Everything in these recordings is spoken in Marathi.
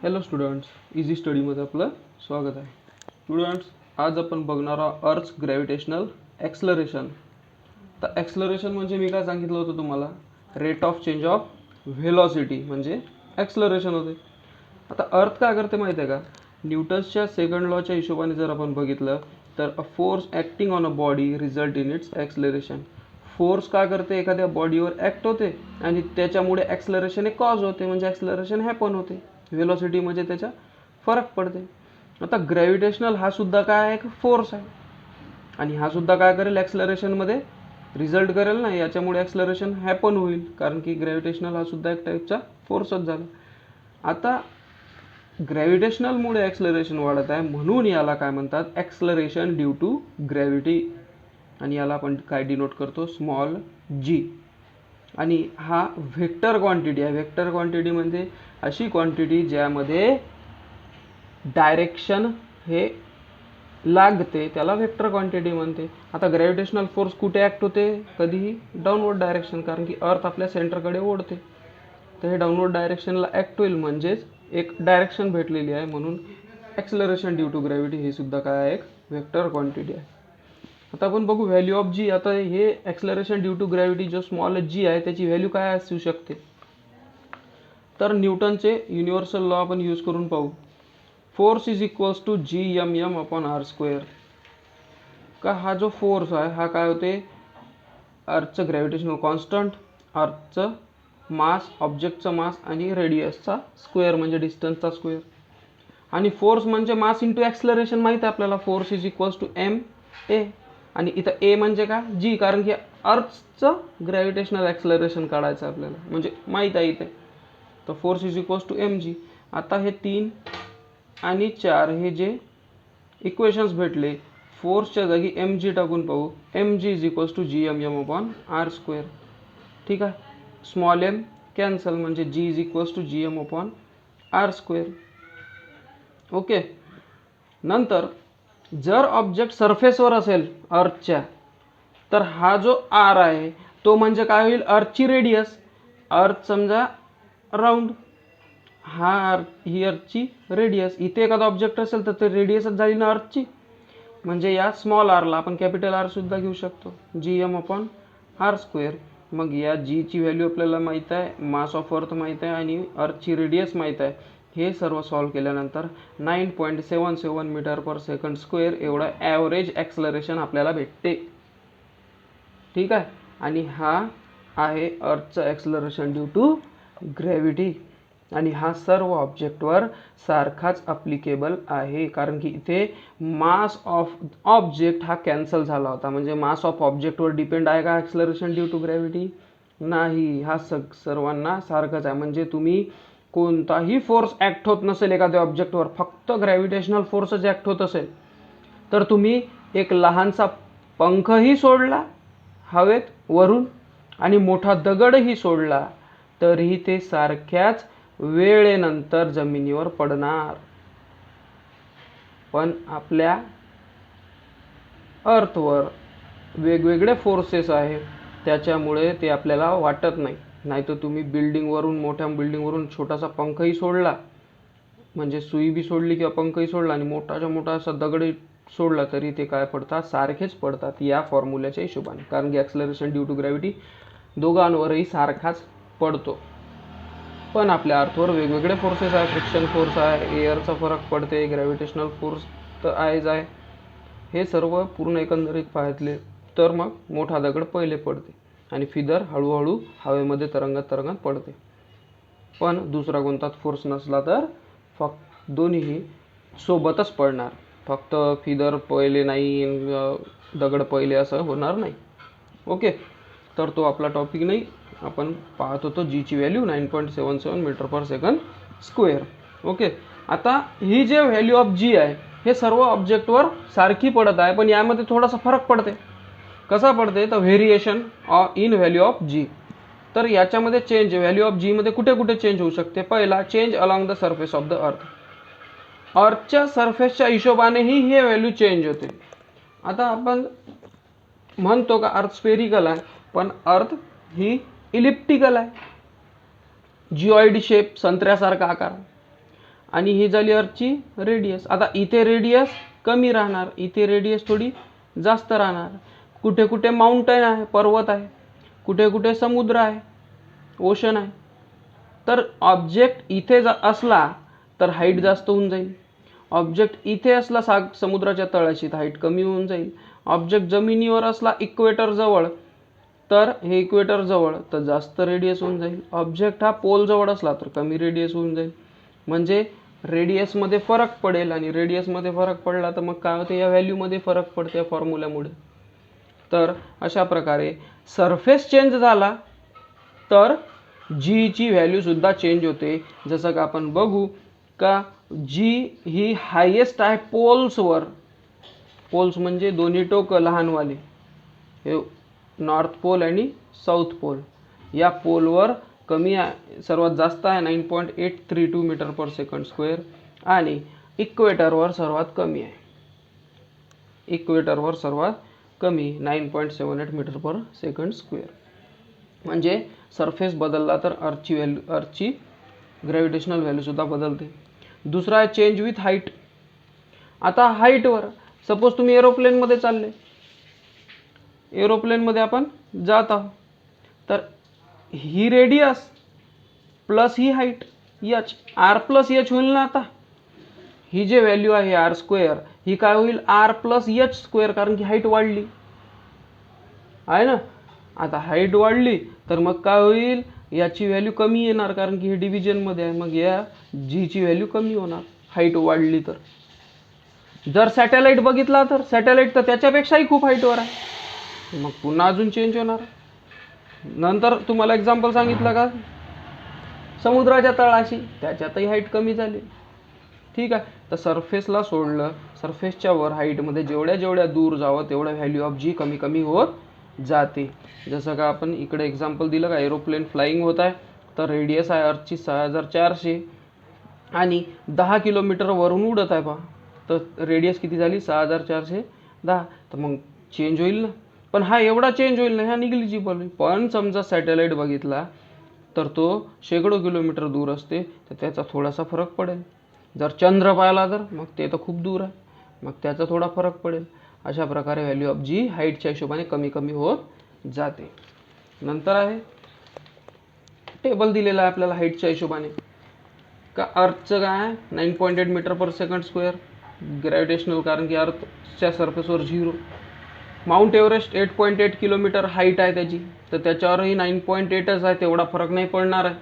हॅलो स्टुडंट्स, इझी स्टडीमध्ये आपलं स्वागत आहे. स्टुडंट्स, आज आपण बघणार आहोत अर्थ्स ग्रॅव्हिटेशनल ॲक्सलरेशन. तर ॲक्सलरेशन म्हणजे मी काय सांगितलं होतं तुम्हाला, rate of change of velocity म्हणजे ॲक्सलरेशन होते. आता अर्थ काय करते माहिती आहे का, न्यूटन्सच्या सेकंड लॉच्या हिशोबाने जर आपण बघितलं तर a force acting on a body result in its acceleration. Force काय करते, एखाद्या बॉडीवर ॲक्ट होते आणि त्याच्यामुळे ॲक्सलरेशन हे कॉज होते, म्हणजे ॲक्सलरेशन हॅपन होते. व्हेलॉसिटी म्हणजे त्याचा फरक पडते. आता ग्रॅव्हिटेशनल हा सुद्धा काय आहे, एक फोर्स आहे आणि हा सुद्धा काय करेल, ॲक्सलरेशनमध्ये रिझल्ट करेल ना, याच्यामुळे ॲक्सलरेशन हॅपन होईल, कारण की ग्रॅव्हिटेशनल हा सुद्धा एक टाईपचा फोर्सच झाला. आता ग्रॅव्हिटेशनलमुळे ॲक्सलरेशन वाढत आहे, म्हणून याला काय म्हणतात, ॲक्सलरेशन ड्यू टू ग्रॅव्हिटी, आणि याला आपण काय डिनोट करतो, स्मॉल जी. आणि हा व्हेक्टर क्वांटिटी आहे. व्हेक्टर क्वांटिटी म्हणजे अशी क्वांटिटी ज्यामध्ये डायरेक्शन हे लागते, त्याला व्हेक्टर क्वांटिटी म्हणते. आता ग्रॅव्हिटेशनल फोर्स कुठे ॲक्ट होते, कधीही डाऊनवर्ड डायरेक्शन, कारण की अर्थ आपल्या सेंटरकडे ओढते, तर हे डाऊनवर्ड डायरेक्शनला ॲक्ट होईल, म्हणजेच एक डायरेक्शन भेटलेली आहे, म्हणून ॲक्सलरेशन ड्यू टू ग्रॅव्हिटी हे सुद्धा काय आहे, एक व्हेक्टर क्वांटिटी आहे. आता आपण बघू व्हॅल्यू ऑफ जी. आता हे ॲक्सलरेशन ड्यू टू ग्रॅव्हिटी जो स्मॉल जी आहे त्याची व्हॅल्यू काय असू शकते, तर न्यूटनचे युनिव्हर्सल लॉ आपण यूज करून पाहू. Force is equals to G M M upon R square. का हा जो फोर्स आहे हा काय होते, अर्थचं ग्रॅव्हिटेशनल कॉन्स्टंट, अर्थचं मास, ऑब्जेक्टचं मास आणि रेडियसचा स्क्वेअर म्हणजे डिस्टन्सचा स्क्वेअर. आणि फोर्स म्हणजे मास इंटू ॲक्सलरेशन माहीत आहे आपल्याला, force is equals to M A. आणि इथं ए म्हणजे काय, जी, कारण की अर्थचं ग्रॅव्हिटेशनल ॲक्सलरेशन काढायचं आपल्याला, म्हणजे माहीत आहे इथे, तर force is equals to M G. आता हे 3 आणि 4 हे जे इक्वेशन्स भेटले, फोर्सच्या जागी एम जी टाकून पाहू. M G is equals to G M M upon R square. ठीक आहे, स्मॉल एम कॅन्सल, म्हणजे G is equals to G M upon R square. Okay. नंतर जर ऑब्जेक्ट सरफेसवर असेल अर्थच्या, तर हा जो आर आहे तो म्हणजे काय होईल, अर्थची रेडियस. अर्थ समजा राऊंड, हा ही अर्थची रेडियस. इथे एखादा ऑब्जेक्ट असेल तर ते रेडियसच झाली ना अर्थची, म्हणजे या स्मॉल आरला आपण कॅपिटल आर सुद्धा घेऊ शकतो, G M upon R square. मग या जीची व्हॅल्यू आपल्याला माहीत आहे, मास ऑफ अर्थ माहीत आहे आणि अर्थची रेडियस माहीत आहे. हे सर्व सॉल्व केल्यानंतर 9.77 मीटर पर सेकंड स्क्वेअर एवढं ॲव्हरेज ॲक्सलरेशन आपल्याला भेटते. ठीक आहे, आणि हा आहे अर्थचं ॲक्सलरेशन ड्यू टू ग्रॅव्हिटी. आणि हा सर्व ऑब्जेक्टवर सारखाच अप्लिकेबल आहे, कारण की इथे मास ऑफ ऑब्जेक्ट हा कॅन्सल झाला होता, म्हणजे मास ऑफ ऑब्जेक्टवर डिपेंड आहे का ॲक्सलरेशन ड्यू टू ग्रॅव्हिटी, नाही. हा सर्वांना सारखाच आहे. म्हणजे तुम्ही कोणताही फोर्स ॲक्ट होत नसेल एखाद्या ऑब्जेक्टवर, फक्त ग्रॅव्हिटेशनल फोर्सच ॲक्ट होत असेल, तर तुम्ही एक लहानसा पंखही सोडला हवेत वरून आणि मोठा दगडही सोडला, तरीही ते सारख्याच वेळेनंतर जमिनीवर पडणार. पण आपल्या अर्थवर वेगवेगळे फोर्सेस आहेत, त्याच्यामुळे ते आपल्याला वाटत नाही. नाहीतर तुम्ही बिल्डिंगवरून, मोठ्या बिल्डिंगवरून छोटासा पंखही सोडला, म्हणजे सुई बी सोडली किंवा पंखही सोडला आणि मोठाच्या मोठा असा दगड सोडला, तरी ते काय पडतात, सारखेच पडतात या फॉर्म्युल्याच्या हिशोबाने, कारण की ॲक्सलरेशन ड्यू टू ग्रॅव्हिटी दोघांवरही सारखाच पडतो. पण आपल्या अर्थवर वेगवेगळे फोर्सेस आहे, फ्रिक्शन फोर्स आहे, एअरचा फरक पडते, ग्रॅव्हिटेशनल फोर्स तर आहेच आहे. हे सर्व पूर्ण एकंदरीत पाहितले तर मग मोठा दगड पहिले पडते आणि फिदर हळूहळू हवेमध्ये तरंगत तरंगत पडते. पण दुसरा कोणताच फोर्स नसला तर फक्त दोन्हीही सोबतच पडणार, फक्त फिदर पहिले नाही दगड पहिले असं होणार नाही. ओके, तर तो आपला टॉपिक नाही. आपण पाहत होतो जीची व्हॅल्यू 9.77 मीटर पर सेकंड स्क्वेअर. ओके, आता ही जे व्हॅल्यू ऑफ जी आहे हे सर्व ऑब्जेक्टवर सारखी पडत आहे, पण यामध्ये थोडासा फरक पडते. कसा पडते, तर व्हेरिएशन इन व्हॅल्यू ऑफ जी. तर याच्यामध्ये चेंज व्हॅल्यू ऑफ जी मध्ये कुठे कुठे चेंज होऊ शकते. पहिला, change along the surface of the earth. अर्थच्या सरफेसच्या हिशोबानेही हे व्हॅल्यू चेंज होते. आता आपण म्हणतो का अर्थ स्फेरिकल आहे, पण अर्थ ही इलिप्टिकल आहे, जिओइड शेप, संत्र्यासारखा आकार. आणि ही झाली अर्थची रेडियस. आता इथे रेडियस कमी राहणार, इथे रेडियस थोडी जास्त राहणार. कुठे कुठे माउंटेन आहे, पर्वत आहे, कुठे कुठे समुद्र आहे, ओशन आहे. तर ऑब्जेक्ट इथे असला तर हाईट जास्त होऊन जाईल. ऑब्जेक्ट इथे असला समुद्राच्या तळाशी तर हाईट कमी होऊन जाईल. ऑब्जेक्ट जमिनीवर असला इक्वेटर जवळ तर हे इक्वेटर जवळ तर जास्त रेडियस होऊन जाईल. ऑब्जेक्ट हा पोल जवळ असला तर कमी रेडियस होऊन जाईल. म्हणजे रेडियसमध्ये फरक पडेल आणि रेडियसमध्ये फरक पडला तर मग काय होते, या व्हॅल्यूमध्ये फरक पडते या फॉर्म्युल्यामुळे. तर अशा प्रकारे सरफेस चेंज झाला तर जीची व्हॅल्यूसुद्धा चेंज होते. जसं का आपण बघू का जी ही हायेस्ट आहे पोल्सवर. पोल्स म्हणजे दोन्ही टोकं लहानवाले, हे नॉर्थ पोल आणि साऊथ पोल. या पोलवर कमी आहे, सर्वात जास्त आहे 9.832 मीटर पर सेकंड स्क्वेअर आणि इक्वेटरवर सर्वात कमी आहे. इक्वेटरवर सर्वात कमी 9.78 मीटर पर सेकंड स्क्वेअर. म्हणजे सरफेस बदलला तर अर्थची ग्रॅव्हिटेशनल व्हॅल्यूसुद्धा बदलते. दुसरा आहे चेंज विथ हाईट. आता हाईटवर सपोज तुम्ही एरोप्लेनमध्ये चालले, एरोप्लेनमध्ये आपण जात आहोत, तर ही रेडियस प्लस ही height H, R plus H होईल ना. आता ही जे व्हॅल्यू आहे आर स्क्वेअर ही काय होईल, आर प्लस एच स्क्वेअर, कारण की हाईट वाढली आहे ना. आता हाईट वाढली तर मग काय होईल, याची व्हॅल्यू कमी येणार कारण की हे डिव्हिजनमध्ये आहे. मग या जीची व्हॅल्यू कमी होणार हाईट वाढली तर. जर सॅटेलाइट बघितला तर सॅटेलाइट तर त्याच्यापेक्षाही खूप हाईटवर आहे, मग पुन्हा अजून चेंज होणार. नंतर तुम्हाला एक्झाम्पल सांगितलं का समुद्राच्या तळाशी, त्याच्यातही हाईट कमी झाली. ठीक आहे. तर सरफेसला सोडलं, सरफेसच्या वर हाईटमध्ये जेवढ्या जेवढ्या दूर जावं तेवढ्या व्हॅल्यू ऑफ जी कमी कमी होत जाते. जसं का आपण इकडे एक्झाम्पल दिलं का, एरोप्लेन फ्लाईंग होत आहे तर रेडियस आहे अर्थची 6400 आणि 10 किलोमीटर वरून उडत आहे पहा, तर रेडियस किती झाली 6410. तर मग चेंज होईल ना. पण हा एवढा चेंज होईल ना, हा निग्लिजिबल होईल. पण समजा सॅटेलाइट बघितला तर तो शेकडो किलोमीटर दूर असते, तर त्याचा थोडासा फरक पडेल. जर चंद्र पाहिला तर मग ते तर खूप दूर आहे, मग त्याचा थोडा फरक पडेल. अशा प्रकारे व्हॅल्यू ऑफ जी हाईटच्या हिशोबाने कमी कमी होत जाते. नंतर आहे टेबल दिलेला आहे आपल्याला हाईटच्या हिशोबाने का अर्थचं काय आहे 9.8 मीटर पर सेकंड स्क्वेअर ग्रॅव्हिटेशनल, कारण की अर्थच्या सरफेसवर 0. माउंट एव्हरेस्ट 8.8 किलोमीटर हाईट आहे त्याची, तर त्याच्यावरही 9.8च आहे, तेवढा फरक नाही पडणार आहे.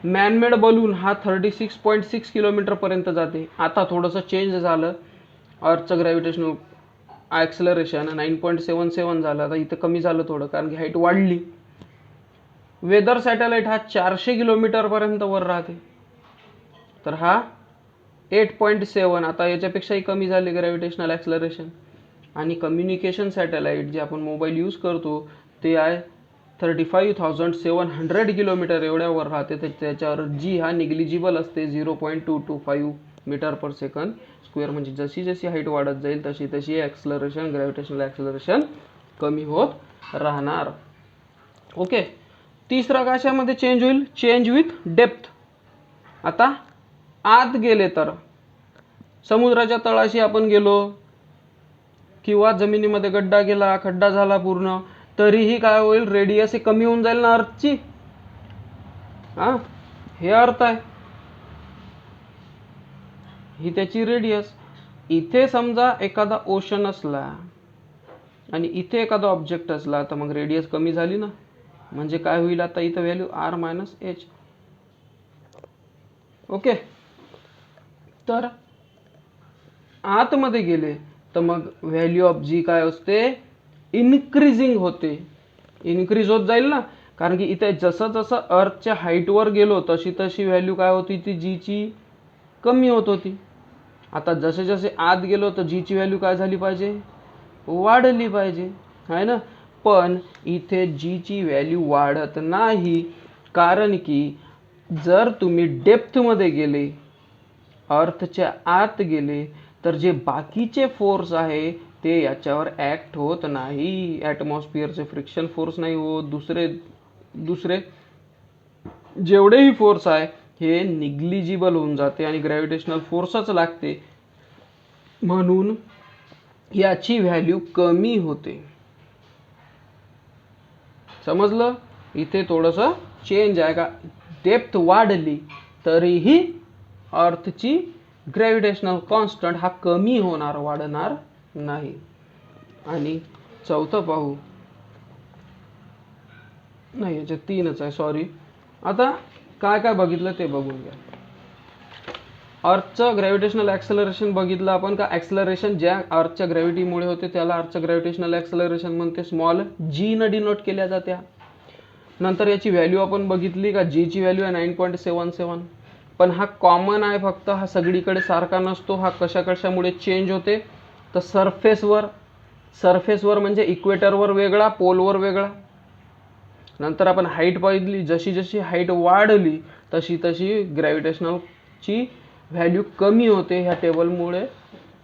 मॅनमेड बलून हा 36.6 किलोमीटर पर्यंत जाते. आता थोडंसं चेंज झालं, अर्थचं ग्रॅव्हिटेशनल ॲक्सेलरेशन 9.77 झालं, आता इथं कमी झालं थोडं कारण की हाईट वाढली. वेदर सॅटेलाइट हा 400 किलोमीटरपर्यंत वर राहते, तर हा 8.7, आता याच्यापेक्षाही कमी झाले ग्रॅव्हिटेशनल ॲक्सेलरेशन. आणि कम्युनिकेशन सॅटेलाइट जे आपण मोबाईल यूज करतो ते आहे 35,700 किलोमीटर एवढ्यावर राहते, तर त्याच्यावर जी हा निग्लिजिबल असते 0.225 मीटर पर सेकंड स्क्वेअर. म्हणजे जशी जशी हाईट वाढत जाईल तशी तशी ॲक्सेलरेशन ग्रॅव्हिटेशनल ॲक्सेलरेशन कमी होत राहणार. ओके. तिसरा कशामध्ये चेंज होईल, चेंज विथ डेप्थ. आता आत गेले तर समुद्राच्या तळाशी आपण गेलो किंवा जमिनीमध्ये गड्डा गेला, खड्डा झाला पूर्ण, तरीही काय होईल, रेडियस ही कमी होऊन जाईल ना अर्थची. हा, हे अर्थ आहे, ही त्याची रेडियस. इथे समजा एखादा ओशन असला आणि इथे एखादा ऑब्जेक्ट असला तर मग रेडियस कमी झाली ना. म्हणजे काय होईल, आता इथं value R minus H. Okay. तर आतमध्ये गेले तर मग व्हॅल्यू ऑफ जी काय असते, इन्क्रीजिंग होते, इन्क्रीज होत जाईल ना. कारण की इथे जसं जसं अर्थच्या हाईटवर गेलो तशी तशी व्हॅल्यू काय होती, ती जीची कमी होत होती. आता जसे जसे आत गेलो तर जीची व्हॅल्यू काय झाली पाहिजे, वाढली पाहिजे, आहे ना. पण इथे जीची व्हॅल्यू वाढत नाही, कारण की जर तुम्ही डेप्थमध्ये गेले, अर्थच्या आत गेले, तर जे बाकीचे फोर्स आहे ते याच्यावर ॲक्ट होत नाही. ॲटमॉस्फिअरचे फ्रिक्शन फोर्स नाही होत, दुसरे जेवढेही फोर्स आहे हे निग्लिजिबल होऊन जाते आणि ग्रॅव्हिटेशनल फोर्सच लागते, म्हणून याची व्हॅल्यू कमी होते. समजलं? इथे थोडंसं चेंज आहे का, डेप्थ वाढली तरीही अर्थची ग्रॅव्हिटेशनल कॉन्स्टंट हा कमी होणार, वाढणार नाही. आणि चौथं पाहू, नाही याच्यात 3च आहे, सॉरी. आता काय काय बघितलं ते बघून घ्या. अर्थचं ग्रॅव्हिटेशनल ॲक्सेलरेशन बघितलं आपण का, ॲक्सेलरेशन ज्या अर्थच्या ग्रॅव्हिटीमुळे होते त्याला अर्थचं ग्रॅव्हिटेशनल ॲक्सेलरेशन म्हणते, स्मॉल जी न डिनोट केल्या जात्या. नंतर याची व्हॅल्यू आपण बघितली का, जीची व्हॅल्यू आहे 9.77. पण हा कॉमन आहे फक्त, हा सगळीकडे सारखा नसतो. हा कशा कशामुळे चेंज होते, तर सरफेसवर म्हणजे इक्वेटरवर वेगळा, पोलवर वेगळा. नंतर आपण हाईट पाहिली, जशी जशी हाईट वाढली तशी तशी ग्रॅव्हिटेशनलची व्हॅल्यू कमी होते. ह्या टेबलमुळे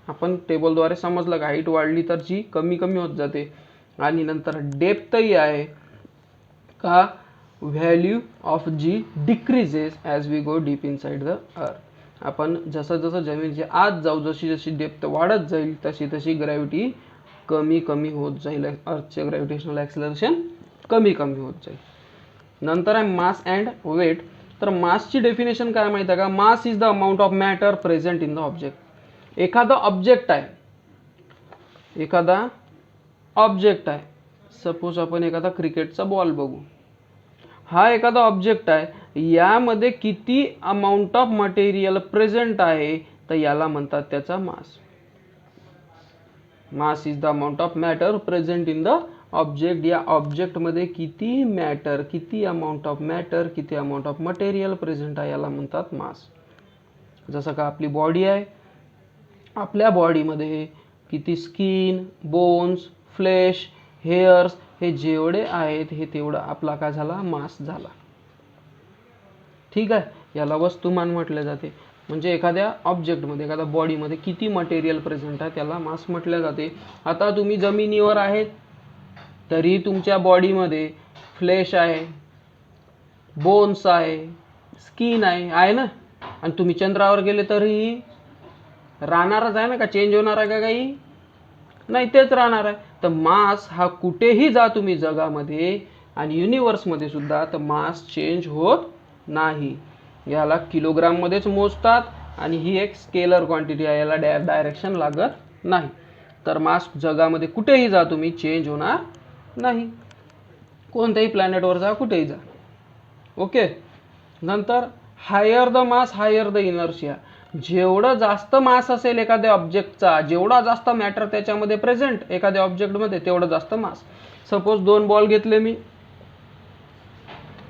आपण टेबलद्वारे समजलं का, हाईट वाढली तर जी कमी कमी होत जाते. आणि नंतर डेप्थही आहे का, value of G decreases as we go deep inside the earth. आपण जसं जसं जमिनीच्या आत जाऊ, जशी जशी डेप्थ वाढत जाईल तशी तशी ग्रॅव्हिटी कमी कमी होत जाईल, अर्थचे ग्रॅव्हिटेशनल ॲक्सेलरेशन कमी कमी होत जाईल. नंतर आहे मास अँड वेट. तर मासची डेफिनेशन काय माहिती आहे का, मास is the amount of matter present in the object. एखादा ऑब्जेक्ट आहे, सपोज आपण एखादा क्रिकेटचा बॉल बघू, हा एखादा ऑब्जेक्ट आहे, यामध्ये किती अमाऊंट ऑफ मटेरियल प्रेझेंट आहे तर याला म्हणतात त्याचा mass. Mass is the amount of matter present in the object. या ऑब्जेक्टमध्ये किती मॅटर, किती अमाऊंट ऑफ मॅटर, किती अमाऊंट ऑफ मटेरियल प्रेझेंट आहे याला म्हणतात मास. जसं का आपली बॉडी आहे, आपल्या बॉडीमध्ये किती स्किन, बोन्स, फ्लेश, हेअर्स हे जेवढे आहेत हे तेवढा आपला काय झाला, मास झाला. ठीक आहे, याला वस्तुमान म्हटले जाते. म्हणजे एखाद्या ऑब्जेक्टमध्ये, एखाद्या बॉडीमध्ये किती मटेरियल प्रेझेंट आहे त्याला मास म्हटले जाते. आता तुम्ही जमिनीवर आहेत तरी तुमच्या बॉडीमध्ये फ्लेश आहे, बोन्स आहे, स्किन आहे ना. आणि तुम्ही चंद्रावर गेले तरीही राहणारच आहे ना, का चेंज होणार आहे का काही नाही, तेच राहणार आहे. तर मास हा कुठेही जा तुम्ही जगामध्ये आणि युनिवर्समध्ये सुद्धा, तर मास चेंज होत नाही. याला किलोग्राममध्येच मोजतात आणि ही एक स्केलर क्वांटिटी आहे, याला डायरेक्शन लागत नाही. तर मास जगामध्ये कुठेही जा तुम्ही चेंज होणार नाही, कोणत्याही प्लॅनेटवर जा, कुठेही जा. ओके. नंतर higher the mass higher the inertia. जेवढं जास्त मास असेल एखाद्या ऑब्जेक्टचा, जेवढा जास्त मॅटर त्याच्यामध्ये प्रेझेंट एखाद्या ऑब्जेक्टमध्ये, तेवढं जास्त मास. सपोज 2 बॉल घेतले मी,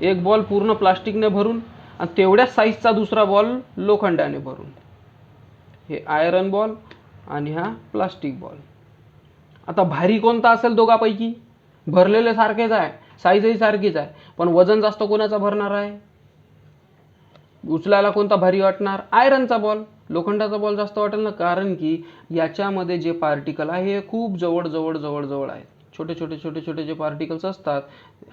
एक बॉल पूर्ण प्लास्टिकने भरून आणि तेवढ्याच साईजचा दुसरा बॉल लोखंडाने भरून. हे आयरन बॉल आणि हा प्लास्टिक बॉल. आता भारी कोणता असेल दोघांपैकी? भरलेले सारखेच आहे, साईजही सारखीच आहे, पण वजन जास्त कोणाचा भरणार आहे? उचलायला कोणता भारी वाटणार? आयरनचा बॉल. लोखंडाचा बॉल जास्त वाटेल ना, कारण की याच्यामध्ये जे पार्टिकल आहे हे खूप जवळ जवळ जवळ जवळ आहे. छोटे छोटे छोटे छोटे जे पार्टिकल्स असतात,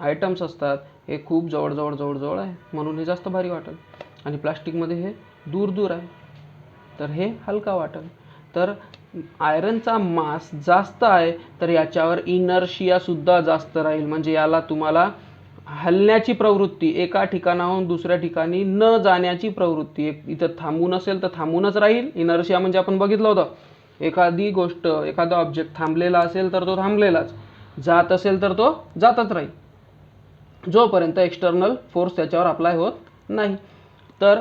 आयटम्स असतात, हे खूप जवळ जवळ जवळ जवळ आहे, म्हणून हे जास्त भारी वाटेल. आणि प्लास्टिकमध्ये हे दूर दूर आहे, तर हे हलका वाटेल. तर आयरनचा मास जास्त आहे तर याच्यावर इनर्शिया सुद्धा जास्त राहील. म्हणजे याला तुम्हाला हलण्याची प्रवृत्ती, एका ठिकाणाहून दुसऱ्या ठिकाणी न जाण्याची प्रवृत्ती, इथं थांबून असेल तर थांबूनच राहील. इनर्शिया म्हणजे आपण बघितलं होतं, एखादी गोष्ट, एखादा ऑब्जेक्ट थांबलेला असेल तर तो थांबलेलाच, जात असेल तर तो जातच राहील, जोपर्यंत एक्सटर्नल फोर्स त्याच्यावर अप्लाय होत नाही. तर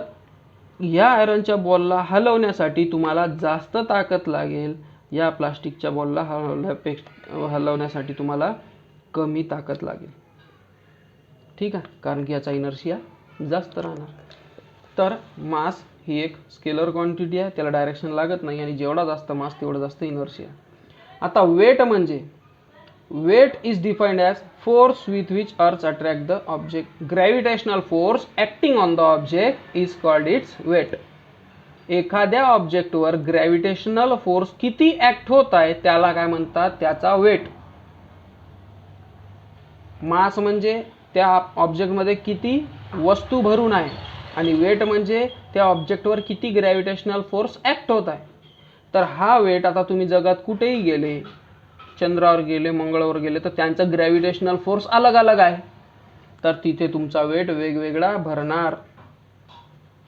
या आयरनच्या बॉलला हलवण्यासाठी तुम्हाला जास्त ताकद लागेल, या प्लास्टिकच्या बॉलला हलवण्यासाठी तुम्हाला कमी ताकद लागेल. ठीक आहे, कारण की याचा इनर्शिया जास्त राहणार. तर मास ही एक स्केलर क्वांटिटी आहे, त्याला डायरेक्शन लागत नाही, आणि जेवढा जास्त मास तेवढा जास्त इनर्शिया. आता वेट म्हणजे, weight is defined as force with which earth attract the object. Gravitational force acting on the object is called its weight. एखाद्या ऑब्जेक्टवर ग्रॅव्हिटेशनल फोर्स किती ॲक्ट होत आहे त्याला काय म्हणतात, त्याचा वेट. मास म्हणजे त्या ऑब्जेक्टमध्ये किती वस्तू भरून आहे, आणि वेट म्हणजे त्या ऑब्जेक्टवर किती ग्रॅव्हिटेशनल फोर्स ॲक्ट होत आहे. तर हा वेट आता तुम्ही जगात कुठेही गेले, चंद्रावर गेले, मंगळावर गेले, तर त्यांचा ग्रॅव्हिटेशनल फोर्स अलग अलग आहे. तर तिथे तुमचा वेट वेगवेगळा भरणार.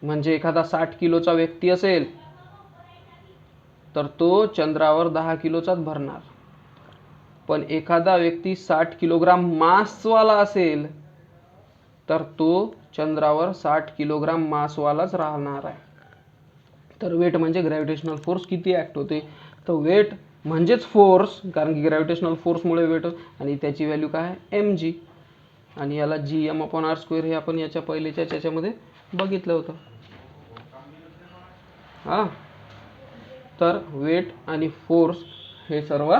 म्हणजे एखादा 60 किलोचा व्यक्ती असेल तर तो चंद्रावर 10 किलोचाच भरणार. पण एखादा व्यक्ती 60 किलोग्राम मासवाला असेल तर तो चंद्रावर 60 किलोग्राम मासवालाच राहणार आहे. तर वेट म्हणजे ग्रॅव्हिटेशनल फोर्स किती ॲक्ट होते. तर वेट म्हणजेच फोर्स, कारण की ग्रॅव्हिटेशनल फोर्समुळे वेट, आणि त्याची व्हॅल्यू काय आहे mg. आणि याला gm/r² हे आपण याच्या पहिल्याच्या याच्यामध्ये बघितलं होतं. हां, तर वेट आणि फोर्स हे सर्व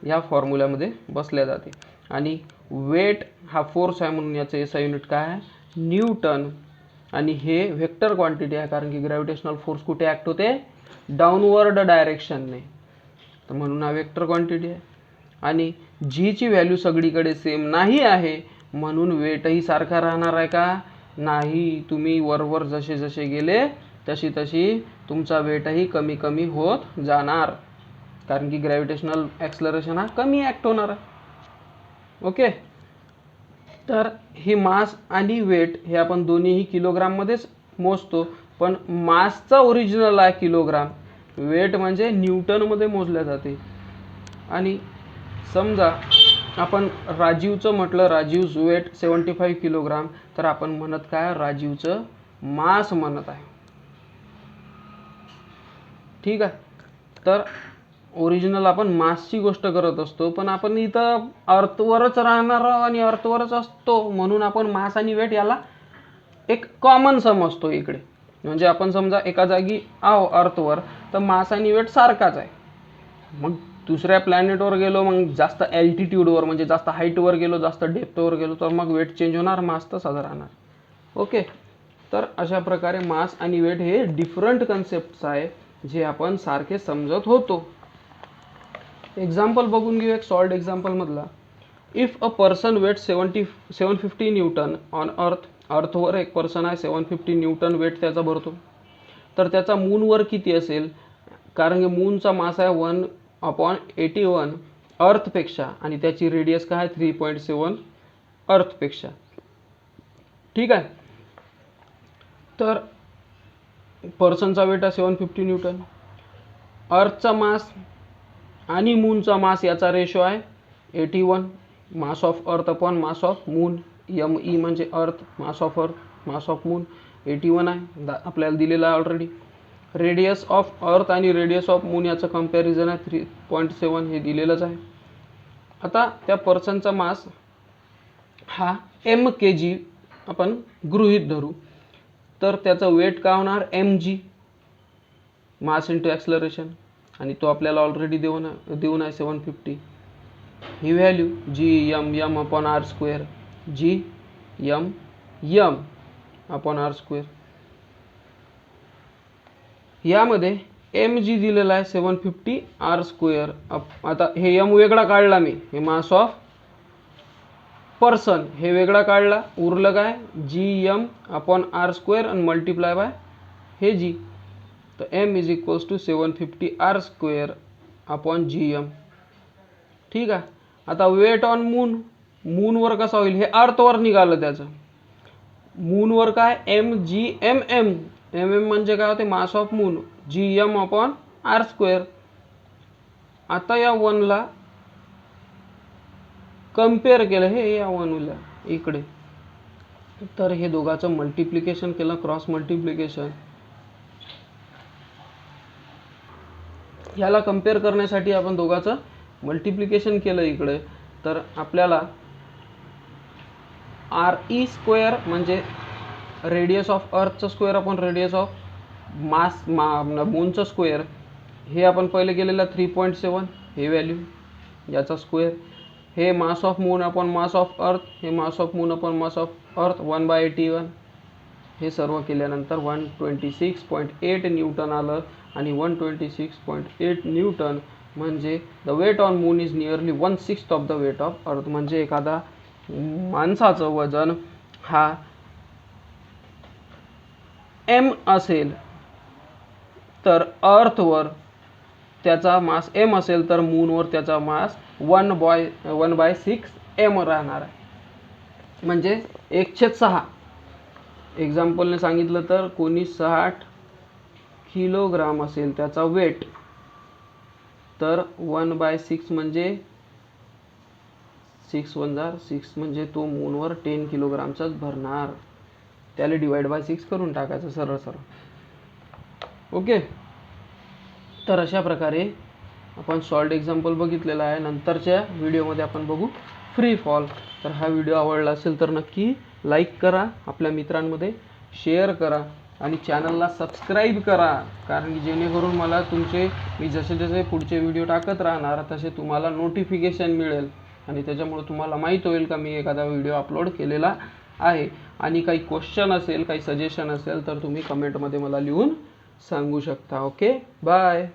या फॉर्म्युल्यामध्ये बसल्या जाते. आणि वेट हा फोर्स आहे म्हणून याचं एसआय युनिट काय आहे, न्यूटन. आणि हे व्हेक्टर क्वांटिटी आहे, कारण की ग्रॅव्हिटेशनल फोर्स कुठे ॲक्ट होते, डाऊनवर्ड डायरेक्शनने, तर म्हणून हा व्हेक्टर क्वांटिटी आहे. आणि जीची व्हॅल्यू सगळीकडे सेम नाही आहे, म्हणून वेटही सारखा राहणार आहे का, नाही. तुम्ही वरवर जसे जसे गेले तशी तशी तुमचा वेटही कमी कमी होत जाणार, कारण की ग्रॅव्हिटेशनल ॲक्सलरेशन हा कमी ॲक्ट होणार आहे. ओके, तर हे मास आणि वेट हे आपण दोन्हीही किलोग्राममध्येच मोजतो, पण मासचा ओरिजिनल आहे किलोग्राम, वेट म्हणजे न्यूटनमध्ये मोजल्या जाते. आणि समजा आपण राजीवचं म्हटलं, राजीव्स वेट 75 किलोग्राम, तर आपण म्हणत काय, राजीवचं मास म्हणत आहे. ठीक आहे, तर ओरिजिनल आपण मासची गोष्ट करत असतो, पण आपण इथं अर्थवरच राहणार आणि अर्थवरच असतो, म्हणून आपण मास आणि वेट याला एक कॉमन समजतो इकडे. म्हणजे आपण समजा एका जागी आहो अर्थवर, तर मास आणि वेट सारखाच आहे. मग दुसऱ्या प्लॅनेटवर गेलो, मग जास्त ॲल्टिट्यूडवर म्हणजे जास्त हाईटवर गेलो, जास्त डेप्थवर गेलो, तर मग वेट चेंज होणार, मास तसाच राहणार. ओके, तर अशा प्रकारे मास आणि वेट हे डिफरंट कन्सेप्ट्स आहे जे आपण सारखे समजत होतो. एक्झाम्पल बघून घेऊ एक सॉल्ड एक्झाम्पलमधला. If a person weight 750 newton on earth, अर्थवर एक पर्सन आहे, 750 न्यूटन वेट त्याचा भरतो, तर त्याचा मूनवर किती असेल, कारण की मूनचा मास आहे 1/81 अर्थपेक्षा, आणि त्याची रेडियस काय आहे 3.7 अर्थपेक्षा. ठीक आहे, तर पर्सनचा वेट आहे 750 न्यूटन, अर्थचा मास आणि मूनचा मास याचा रेशो आहे 81, मास of earth upon mass of moon, ME म्हणजे अर्थ, मास ऑफ अर्थ, मास ऑफ मून 81 आहे, आपल्याला दिलेला आहे ऑलरेडी. रेडियस ऑफ अर्थ आणि रेडियस ऑफ मून याचं कंपॅरिझन आहे 3.7, हे दिलेलंच आहे. आता त्या पर्सनचा मास हा mkg आपण गृहीत धरू, तर त्याचं वेट काय होणार mg, मास इंटू ॲक्सलरेशन, आणि तो आपल्याला ऑलरेडी देऊन आहे 750. ही व्हॅल्यू gm/r², gm/r². यामध्ये mg दिलेला आहे 750r². आता हे m वेगळा काढला मी, हे मास ऑफ पर्सन हे वेगळा काढला, उरलं काय gm/r² आणि मल्टिप्लाय बाय हे g. तर m is equals to 750r² upon gm. ठीक आहे, आता वेट ऑन मून, मूनवर कसा होईल, हे अर्थवर निघालं त्याचं. मूनवर काय mgmm, mm म्हणजे काय होते, मास ऑफ मून, gm/r². आता या 1ला कम्पेअर केलं, हे या 1ला इकडे, तर हे दोघांचं मल्टिप्लिकेशन केलं, क्रॉस मल्टिप्लिकेशन. याला कम्पेअर करण्यासाठी आपण दोघांचं मल्टिप्लिकेशन केलं इकडे, तर आपल्याला re² म्हणजे रेडियस ऑफ अर्थचं square upon radius of mass मूनचं स्क्वेअर, हे आपण पहिले केलेलं 3.7, हे व्हॅल्यू याचा स्क्वेअर, हे mass of moon upon mass of earth, हे mass of moon upon mass of earth 1/81. हे सर्व केल्यानंतर 126.8 न्यूटन आलं, आणि 126.8 न्यूटन म्हणजे the weight on moon is nearly 1/6 of the weight of earth. म्हणजे एखादा माणसाचं वजन हा m असेल तर अर्थवर त्याचा मास m असेल तर मूनवर त्याचा मास 1/6 m राहणार आहे. म्हणजे 1/6. एक्झाम्पलने सांगितलं तर कोणी 60 किलोग्राम असेल त्याचा वेट, तर 1/6 म्हणजे 6 1 जार 6 म्हणजे तो मूनवर 10 किलोग्रामचाच भरणार. त्याला /6 करून टाकायचं सरळ सरळ. ओके. तर अशा प्रकारे आपण सॉल्ड एक्झाम्पल बघितलेला आहे. नंतरच्या व्हिडिओमध्ये आपण बघू फ्री फॉल. तर हा व्हिडिओ आवडला असेल तर नक्की लाईक करा, आपल्या मित्रांमध्ये शेअर करा आणि चॅनलला सबस्क्राईब करा, कारण की जेणेकरून मला मी जसे जसे पुढचे व्हिडिओ टाकत राहणार तसे तुम्हाला नोटिफिकेशन मिळेल आणि त्याच्यामुळे तुम्हाला माहीत होईल का मी एखादा व्हिडिओ अपलोड केलेला आहे. आणि काही क्वेश्चन असेल, काही सजेशन असेल तर तुम्ही कमेंटमध्ये मला लिहून सांगू शकता. Okay, bye.